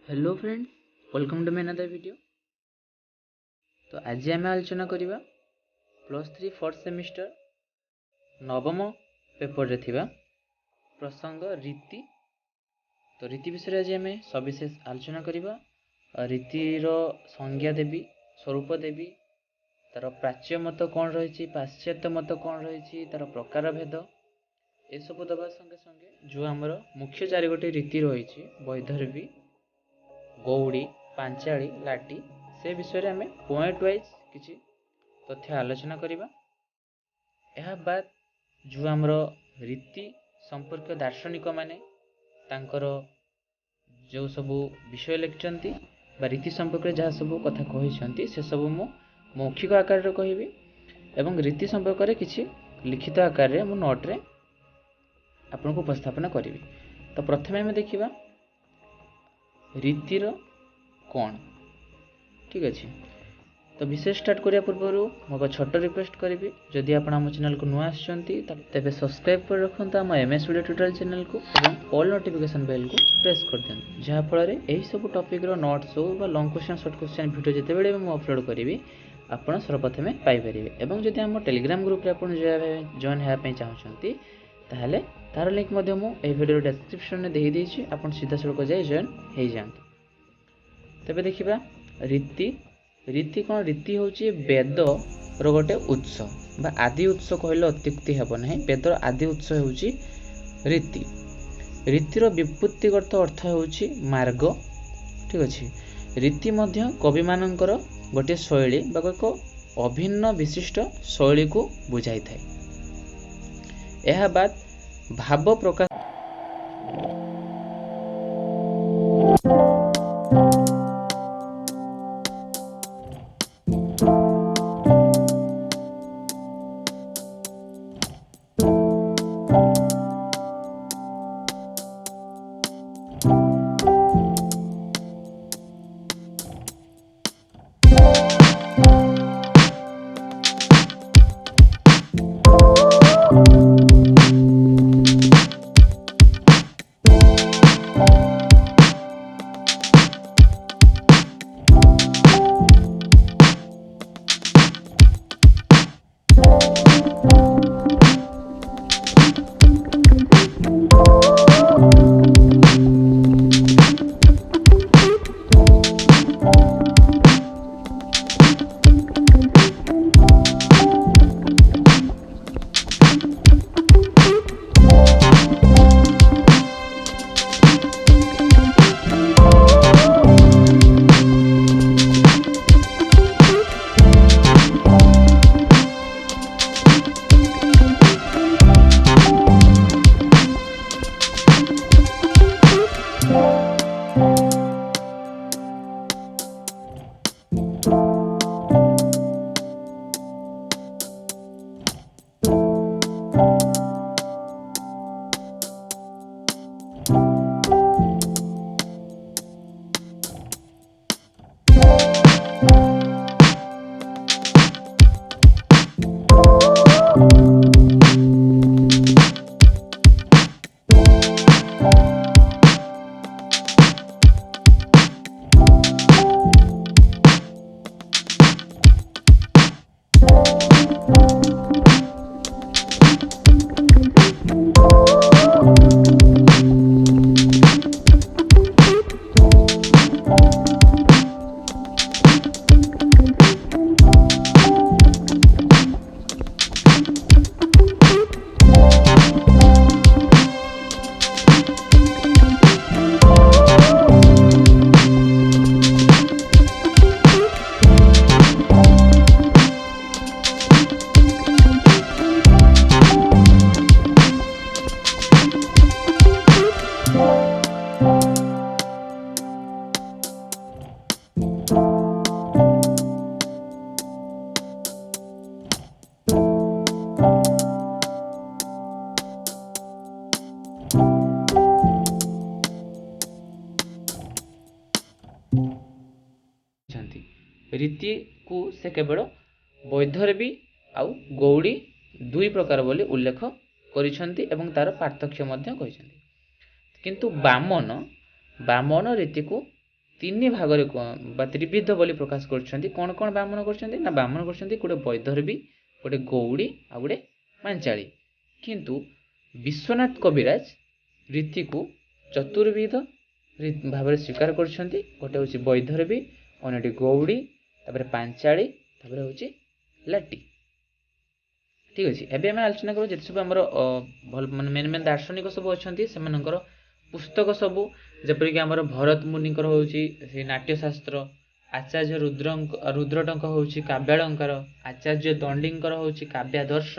Hello friends, welcome to my another video. तो आज आम आलोचना करवा +3 फोर्थ सेमिस्टर नवम पेपर रे थिबा प्रसंग रीति। तो रीति विषय आज आम सविशेष आलोचना करवा। रीतिर संज्ञा देवी, स्वरूप देवी, तार प्राच्य मत कौन रही, पाश्चात्य मत कौन रही, तार प्रकार भेद ये सब दबा संगे संगे जो आमर मुख्य 4 गोटी रीति रही वैदर्भी, गौड़ी, पांचाली, लाटी से विषय आम पॉइंट वाइज किसी तथ्य आलोचना करवा। यह बात जो आमर रीति संपर्क दार्शनिक माने तांकर जो सब विषय लिखिं रीति संपर्क जहाँ सब कथा कहते से सब मु मौखिक आकार रे कहबी एवं रीति संपर्क रे किसी लिखित आकार रे मु नोट रे आपन को उपस्थापन करी। तो प्रथम आम देखा रीतिर कौन। ठीक अच्छे, तो विषय स्टार्ट करिया पूर्व मोर छोट रिक्वेस्ट करी, जदि आप आम चैनल को नुआ तेरे सब्सक्राइब कर रखता आम एमएस वीडियो ट्यूटोरियल चैनल को और ऑल नोटिफिकेशन बेल को प्रेस कर दिखाँ, जहाँफल यही सब टॉपिक रो नोट्स हो long question short question video जितेबाला मुझे अपलोड करी आपड़ सर्वप्रथमे पाइपर। और जदि आम टेलीग्राम ग्रुप रे आपन जॉइन होगापी चाहते ताहले तार लिंक मुझे वीडियो डिस्क्रिप्शन में दे देछि, आपन सीधा सड़क जाए जॉइन हो जाते। तेरे देखा रीति। रीति कौन? रीति हूँ वेद रो गोटे उत्स बा आदि उत्स कहले अत्युक्ति हेब ना। वेदर आदि उत्स हूँ रीति। रीतिर व्युत्पत्तिगत अर्थ हूँ मार्ग। ठीक अच्छे, रीति मध्य कवि मानकर गोटे शैली बा एक अभिन्न विशिष्ट शैली को बुझाई थाए। यह बात भाव प्रकाश रीति को से केवल वैदर्भी आउ गौड़ी दुई प्रकार बोली उल्लेख करिसेंती एवं तार पार्थक्य मध्य कहिसेंती। किंतु बामन रीति को ତିନି ଭାଗରେ ବା ତ୍ରିବିଧ ବୋଲି ପ୍ରକାଶ କରୁଛନ୍ତି। କ'ଣ କ'ଣ ବାମନ କରୁଛନ୍ତି ନା ବାମନ କରୁଛନ୍ତି ଗୋଟେ ବୈଦର୍ଭୀ, ଗୋଟେ ଗୌଡୀ ଆଉ ଗୋଟେ ପାଞ୍ଚାଳୀ। କିନ୍ତୁ ବିଶ୍ୱନାଥ କବିରାଜ ରୀତିକୁ ଚତୁର୍ବିଧ ଭାବରେ ସ୍ୱୀକାର କରୁଛନ୍ତି। ଗୋଟେ ହେଉଛି ବୈଦର୍ଭୀ, ଅନ୍ୟଟି ଗୌଡୀ, ତାପରେ ପାଞ୍ଚାଳୀ, ତାପରେ ହେଉଛି ଲାଟି। ଠିକ୍ ଅଛି। ଏବେ ଆମେ ଆଲୋଚନା କରୁ ଯେତେ ସବୁ ଆମର ଭଲ ମାନେ ମେନ୍ ଦାର୍ଶନିକ ସବୁ ଅଛନ୍ତି ସେମାନଙ୍କର ପୁସ୍ତକ ସବୁ, ଯେପରିକି ଆମର ଭରତ ମୁନିଙ୍କର ହେଉଛି ସେଇ ନାଟ୍ୟଶାସ୍ତ୍ର, ଆଚାର୍ଯ୍ୟ ରୁଦ୍ରଟଙ୍କ ହେଉଛି କାବ୍ୟାଳଙ୍କାର, ଆଚାର୍ଯ୍ୟ ଦଣ୍ଡୀଙ୍କର ହେଉଛି କାବ୍ୟାଦର୍ଶ,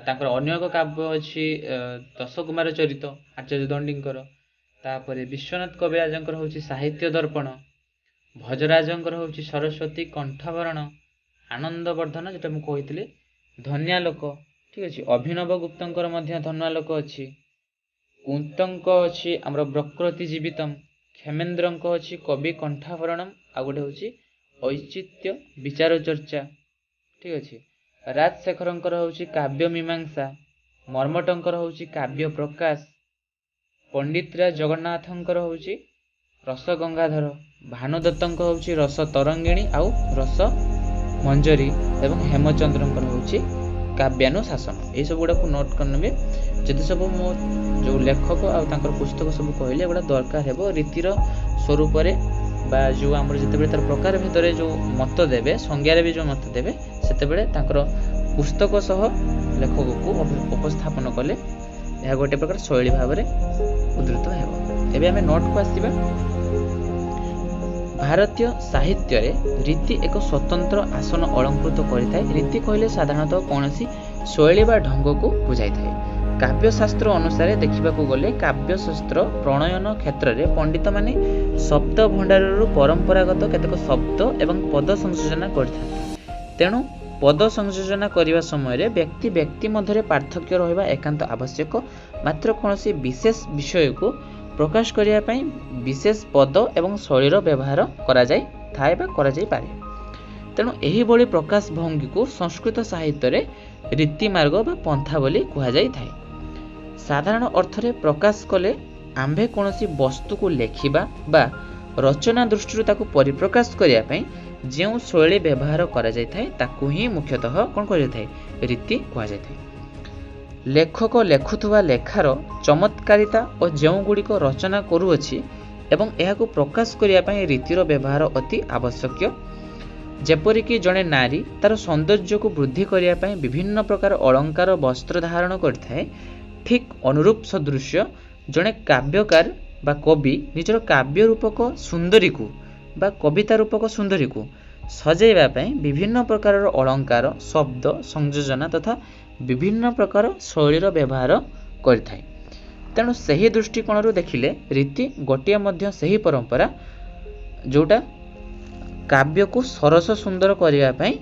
ତାଙ୍କର ଅନ୍ୟ ଏକ କାବ୍ୟ ଅଛି ଦଶକୁମାର ଚରିତ ଆଚାର୍ଯ୍ୟ ଦଣ୍ଡୀଙ୍କର, ତାପରେ ବିଶ୍ୱନାଥ କବିରାଜଙ୍କର ହେଉଛି ସାହିତ୍ୟ ଦର୍ପଣ, ଭଜରାଜଙ୍କର ହେଉଛି ସରସ୍ୱତୀ କଣ୍ଠବରଣ, ଆନନ୍ଦବର୍ଦ୍ଧନ ଯେଟା ମୁଁ କହିଥିଲି ଧନ୍ୟାଲୋକ। ଠିକ୍ ଅଛି। ଅଭିନବ ଗୁପ୍ତଙ୍କର ମଧ୍ୟ ଧନ୍ୟାଲୋକ ଅଛି, କୁନ୍ତଙ୍କ ଅଛି ଆମର ପ୍ରକୃତି ଜୀବିତମ୍, କ୍ଷେମେନ୍ଦ୍ରଙ୍କ ଅଛି କବି କଣ୍ଠାଭରଣମ୍, ଆଉ ଗୋଟେ ହେଉଛି ଔଚିତ୍ୟ ବିଚାର ଚର୍ଚ୍ଚା। ଠିକ୍ ଅଛି। ରାଜଶେଖରଙ୍କର ହେଉଛି କାବ୍ୟ ମୀମାଂସା, ମର୍ମଟଙ୍କର ହେଉଛି କାବ୍ୟ ପ୍ରକାଶ, ପଣ୍ଡିତରାଜ ଜଗନ୍ନାଥଙ୍କର ହେଉଛି ରସ ଗଙ୍ଗାଧର, ଭାନୁଦତ୍ତଙ୍କ ହେଉଛି ରସ ତରଙ୍ଗିଣୀ ଆଉ ରସ ମଞ୍ଜରୀ, ଏବଂ ହେମଚନ୍ଦ୍ରଙ୍କର ହେଉଛି କାବ୍ୟାନୁଶାସନ। ଏଇସବୁ ଗୁଡ଼ାକୁ ନୋଟ୍ କରିନେବେ। ଯେତେ ସବୁ ମୁଁ ଯେଉଁ ଲେଖକ ଆଉ ତାଙ୍କର ପୁସ୍ତକ ସବୁ କହିଲେ ଏଗୁଡ଼ା ଦରକାର ହେବ ରୀତିର ସ୍ୱରୂପରେ, ବା ଯେଉଁ ଆମର ଯେତେବେଳେ ତାର ପ୍ରକାର ଭିତରେ ଯେଉଁ ମତ ଦେବେ, ସଂଜ୍ଞାରେ ବି ଯେଉଁ ମତ ଦେବେ, ସେତେବେଳେ ତାଙ୍କର ପୁସ୍ତକ ସହ ଲେଖକକୁ ଉପସ୍ଥାପନ କଲେ ଏହା ଗୋଟେ ପ୍ରକାର ଶୈଳୀ ଭାବରେ ଉଦ୍ଧୃତ ହେବ। ଏବେ ଆମେ ନୋଟ୍କୁ ଆସିବା। ଭାରତୀୟ ସାହିତ୍ୟରେ ରୀତି ଏକ ସ୍ୱତନ୍ତ୍ର ଆସନ ଅଳଙ୍କୃତ କରିଥାଏ। ରୀତି କହିଲେ ସାଧାରଣତଃ କୌଣସି ଶୈଳୀ ବା ଢଙ୍ଗକୁ ବୁଝାଇଥାଏ। କାବ୍ୟଶାସ୍ତ୍ର ଅନୁସାରେ ଦେଖିବାକୁ ଗଲେ କାବ୍ୟଶାସ୍ତ୍ର ପ୍ରଣୟନ କ୍ଷେତ୍ରରେ ପଣ୍ଡିତମାନେ ଶବ୍ଦ ଭଣ୍ଡାରରୁ ପରମ୍ପରାଗତ କେତେକ ଶବ୍ଦ ଏବଂ ପଦ ସଂଯୋଜନା କରିଥାନ୍ତି। ତେଣୁ ପଦ ସଂଯୋଜନା କରିବା ସମୟରେ ବ୍ୟକ୍ତି ମଧ୍ୟରେ ପାର୍ଥକ୍ୟ ରହିବା ଏକାନ୍ତ ଆବଶ୍ୟକ। ମାତ୍ର କୌଣସି ବିଶେଷ ବିଷୟକୁ ପ୍ରକାଶ କରିବା ପାଇଁ ବିଶେଷ ପଦ ଏବଂ ଶୈଳୀର ବ୍ୟବହାର କରାଯାଇଥାଏ ବା କରାଯାଇପାରେ। ତେଣୁ ଏହିଭଳି ପ୍ରକାଶ ଭଙ୍ଗୀକୁ ସଂସ୍କୃତ ସାହିତ୍ୟରେ ରୀତିମାର୍ଗ ବା ପନ୍ଥା ବୋଲି କୁହାଯାଇଥାଏ। ସାଧାରଣ ଅର୍ଥରେ ପ୍ରକାଶ କଲେ ଆମ୍ଭେ କୌଣସି ବସ୍ତୁକୁ ଲେଖିବା ବା ରଚନା ଦୃଷ୍ଟିରୁ ତାକୁ ପରିପ୍ରକାଶ କରିବା ପାଇଁ ଯେଉଁ ଶୈଳୀ ବ୍ୟବହାର କରାଯାଇଥାଏ ତାକୁ ହିଁ ମୁଖ୍ୟତଃ କ'ଣ କୁହାଯାଇଥାଏ? ରୀତି କୁହାଯାଇଥାଏ। ଲେଖକ ଲେଖୁଥିବା ଲେଖାର ଚମତ୍କାରିତା ଓ ଯେଉଁଗୁଡ଼ିକ ରଚନା କରୁଅଛି ଏବଂ ଏହାକୁ ପ୍ରକାଶ କରିବା ପାଇଁ ରୀତିର ବ୍ୟବହାର ଅତି ଆବଶ୍ୟକୀୟ। ଯେପରିକି ଜଣେ ନାରୀ ତାର ସୌନ୍ଦର୍ଯ୍ୟକୁ ବୃଦ୍ଧି କରିବା ପାଇଁ ବିଭିନ୍ନ ପ୍ରକାର ଅଳଙ୍କାର ବସ୍ତ୍ର ଧାରଣ କରିଥାଏ, ଠିକ୍ ଅନୁରୂପ ସଦୃଶ୍ୟ ଜଣେ କାବ୍ୟକାର ବା କବି ନିଜର କାବ୍ୟ ରୂପକ ସୁନ୍ଦରୀକୁ ବା କବିତା ରୂପକ ସୁନ୍ଦରୀକୁ ସଜେଇବା ପାଇଁ ବିଭିନ୍ନ ପ୍ରକାରର ଅଳଙ୍କାର, ଶବ୍ଦ, ସଂଯୋଜନା ତଥା ବିଭିନ୍ନ ପ୍ରକାର ଶୈଳୀର ବ୍ୟବହାର କରିଥାଏ। ତେଣୁ ସେହି ଦୃଷ୍ଟିକୋଣରୁ ଦେଖିଲେ ରୀତି ଗୋଟିଏ ମଧ୍ୟ ସେହି ପରମ୍ପରା ଯେଉଁଟା କାବ୍ୟକୁ ସରସ ସୁନ୍ଦର କରିବା ପାଇଁ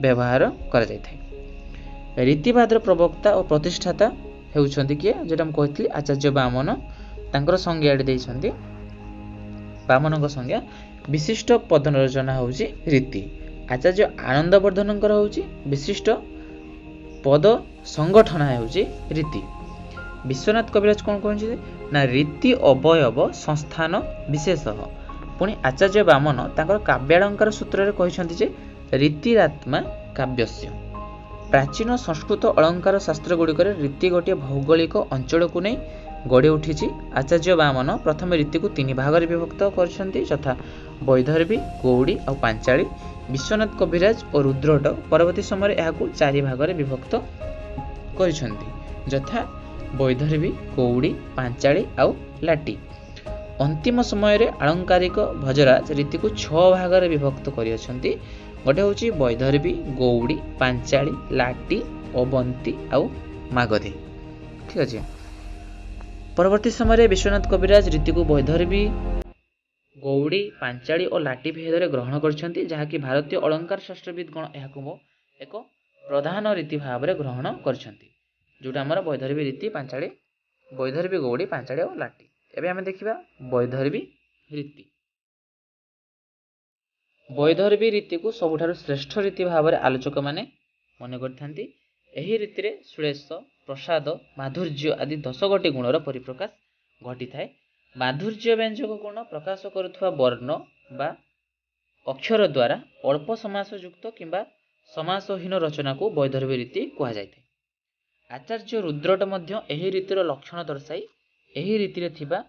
ବ୍ୟବହାର କରାଯାଇଥାଏ। ରୀତିବାଦର ପ୍ରବକ୍ତା ଓ ପ୍ରତିଷ୍ଠାତା ହେଉଛନ୍ତି କିଏ? ଯେଉଁଟା ମୁଁ କହିଥିଲି ଆଚାର୍ଯ୍ୟ ବାମନ। ତାଙ୍କର ସଂଜ୍ଞା ଏଠି ଦେଇଛନ୍ତି। ବାମନଙ୍କ ସଂଜ୍ଞା ବିଶିଷ୍ଟ ପଦ ରଚନା ହେଉଛି ରୀତି। ଆଚାର୍ଯ୍ୟ ଆନନ୍ଦବର୍ଦ୍ଧନଙ୍କର ହେଉଛି ବିଶିଷ୍ଟ ପଦ ସଂଗଠନ ହେଉଛି ରୀତି। ବିଶ୍ୱନାଥ କବିରାଜ କ'ଣ କହିଛନ୍ତି ନା ରୀତି ଅବୟବ ସଂସ୍ଥାନ ବିଶେଷ। ପୁଣି ଆଚାର୍ଯ୍ୟ ବାମନ ତାଙ୍କର କାବ୍ୟାଳଙ୍କାର ସୂତ୍ରରେ କହିଛନ୍ତି ଯେ ରୀତିରାତ୍ମା କାବ୍ୟସ୍ୟ। ପ୍ରାଚୀନ ସଂସ୍କୃତ ଅଳଙ୍କାର ଶାସ୍ତ୍ର ଗୁଡ଼ିକରେ ରୀତି ଗୋଟିଏ ଭୌଗୋଳିକ ଅଞ୍ଚଳକୁ ନେଇ ଗଢ଼ି ଉଠିଛି। ଆଚାର୍ଯ୍ୟ ବାମନ ପ୍ରଥମେ ରୀତିକୁ ତିନି ଭାଗରେ ବିଭକ୍ତ କରିଛନ୍ତି, ଯଥା ବୈଦର୍ଭୀ, ଗୌଡୀ ଆଉ ପାଞ୍ଚାଳୀ। ବିଶ୍ୱନାଥ କବିରାଜ ଓ ରୁଦ୍ରଟ ପରବର୍ତ୍ତୀ ସମୟରେ ଏହାକୁ ଚାରି ଭାଗରେ ବିଭକ୍ତ କରିଛନ୍ତି, ଯଥା ବୈଦର୍ଭୀ, ଗୌଡୀ, ପାଞ୍ଚାଳୀ ଆଉ ଲାଟି। ଅନ୍ତିମ ସମୟରେ ଆଳଙ୍କାରିକ ଭଜରାଜ ରୀତିକୁ 6 ଭାଗରେ ବିଭକ୍ତ କରିଅଛନ୍ତି। ଗୋଟେ ହେଉଛି ବୈଦର୍ଭୀ, ଗୌଡୀ, ପାଞ୍ଚାଳୀ, ଲାଟି, ଅବନ୍ତୀ ଆଉ ମାଗଧୀ। ଠିକ୍ ଅଛି। ପରବର୍ତ୍ତୀ ସମୟରେ ବିଶ୍ୱନାଥ କବିରାଜ ରୀତିକୁ ବୈଦର୍ଭୀ, ଗୌଡୀ, ପାଞ୍ଚାଳୀ ଓ ଲାଟି ଭେଦରେ ଗ୍ରହଣ କରିଛନ୍ତି, ଯାହାକି ଭାରତୀୟ ଅଳଙ୍କାର ଶାସ୍ତ୍ରବିଦଗଣ ଏହାକୁ ଏକ ପ୍ରଧାନ ରୀତି ଭାବରେ ଗ୍ରହଣ କରିଛନ୍ତି, ଯେଉଁଟା ଆମର ବୈଦର୍ଭୀ ରୀତି, ପାଞ୍ଚାଳୀ, ବୈଦର୍ଭୀ, ଗୌଡୀ, ପାଞ୍ଚାଳୀ ଆଉ ଲାଟି। ଏବେ ଆମେ ଦେଖିବା ବୈଦର୍ଭୀ ରୀତି। ବୈଦର୍ଭୀ ରୀତିକୁ ସବୁଠାରୁ ଶ୍ରେଷ୍ଠ ରୀତି ଭାବରେ ଆଲୋଚକମାନେ ମନେ କରିଥାନ୍ତି। ଏହି ରୀତିରେ ଶ୍ଳେଷ, ପ୍ରସାଦ, ମାଧୁର୍ଯ୍ୟ ଆଦି 10 ଗୋଟି ଗୁଣର ପରିପ୍ରକାଶ ଘଟିଥାଏ। माधुर्य व्यंजक गुण प्रकाश करुवा वर्ण बा अक्षर द्वारा अल्प समासयुक्त किंबा समासहीन रचना को वैदर्भी रीति कहुए। आचार्य रुद्रट मध्य एही रीतिर लक्षण दर्शाई एही रीति थिबा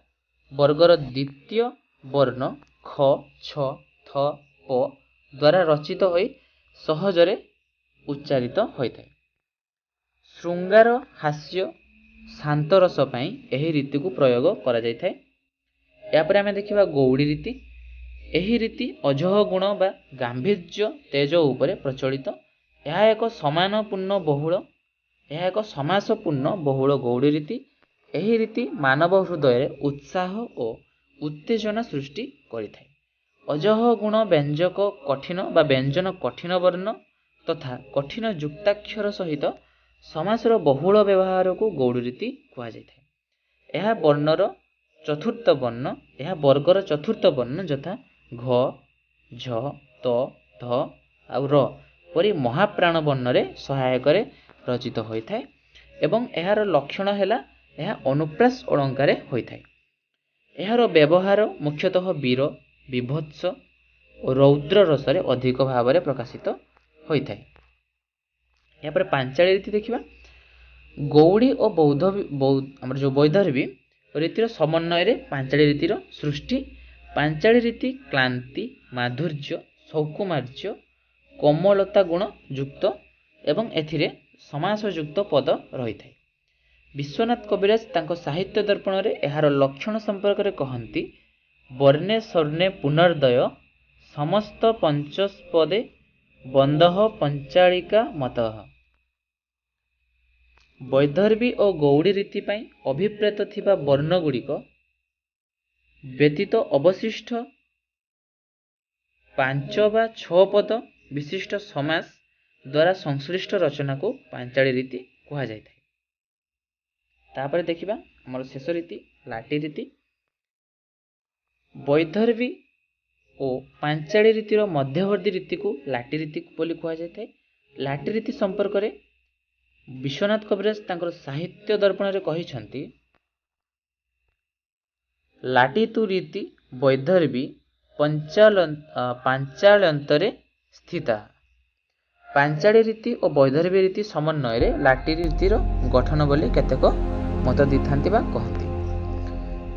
वर्गर द्वितीय वर्ण ख छ थ प द्वारा रचित होई सहजरे उच्चारित होता है। श्रृंगार हास्य शांत रस पाई एही रीति को प्रयोग करा जाय थाए। यापर आमे देखिबा गौड़ी रीति। एही रीति अजह गुण बा गांभीर्य तेज उपरे प्रचलित। यह एक समानपूर्ण बहुल गौड़ी रीति। एही रीति मानव हृदय उत्साह और उत्तेजना सृष्टि करिथाए। अजह गुण व्यंजक कठिन बा व्यंजन कठिन वर्ण तथा कठिन युक्ताक्षर सहित समासर बहुल व्यवहार को गौड़ी रीति कहा जाए। यह वर्णर चतुर्थ वर्ण यह वर्गर चतुर्थ वर्ण यथा घ झ त ध और र परी महाप्राण वर्ण रे सहायक रचित होता है एवं यार लक्षण है यह अनुप्रास अलंकार होता है। यार व्यवहार मुख्यतः वीर विभत्स और रौद्र रस अधिक भाव में प्रकाशित होता है। यहाँ पर पांचाली रीति देखिबा। गौड़ी और बौद्ध जो वैदर्भी रीतिर समन्वय रे पांचाली रीतिर सृष्टि। पांचाली रीति क्लांति माधुर्य सौकुमार्य कोमलता गुण युक्त एवं एथिरे समासयुक्त पद रही है। विश्वनाथ कविराज तांको साहित्य दर्पण रे एहार लक्षण संपर्क रे कहंती वर्णे स्वर्णे पुनर्दय समस्त पंचस्पदे बंदह पंचालिका मतः। वैदर्भी और गौड़ी रीति पाई अभिप्रेत थिबा वर्ण गुड़िक व्यतीत अवशिष्ट 5 बा 6 पद विशिष्ट समास द्वारा संश्लिष्ट रचना को पांचाली रीति कहा जाय। तापर देखिबा हमर शेष रीति लाटी रीति। वैदर्भी और पांचाली रीतिर मध्यवर्ती रीति को लाटी रीति बोली कहा जाय। लाटी रीति संपर्क रे विश्वनाथ कविराज तांकर साहित्य दर्पण रे कहिसंती लाटीतु रीति वैदर्भी पांचाल्यंतरे स्थिता। पांचाली रीति और वैदर्भी रीति समन्वय रे लाटी रीतिर गठन बोली केतेक मत दिथांती बा कहंती।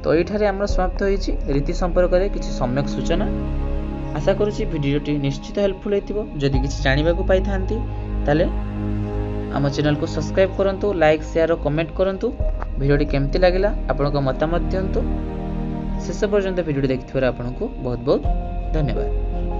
तो एठारे हमर समाप्त होईछि रीति संपर्क रे किछि सम्यक सूचना। आशा करूछि भिडियोटी निश्चित हेल्पफुल हेतिबो। जदि किछि जानिबा को पाई थांती ताले आम चैनल को सब्सक्राइब करंतु, लाइक शेयर और कमेंट करंतु। भिडियोटी केमती लागिला आपनको मतामत दियंतु। शेष पर्यंत भिडियो देखिथिबार आपनको बहुत बहुत धन्यवाद।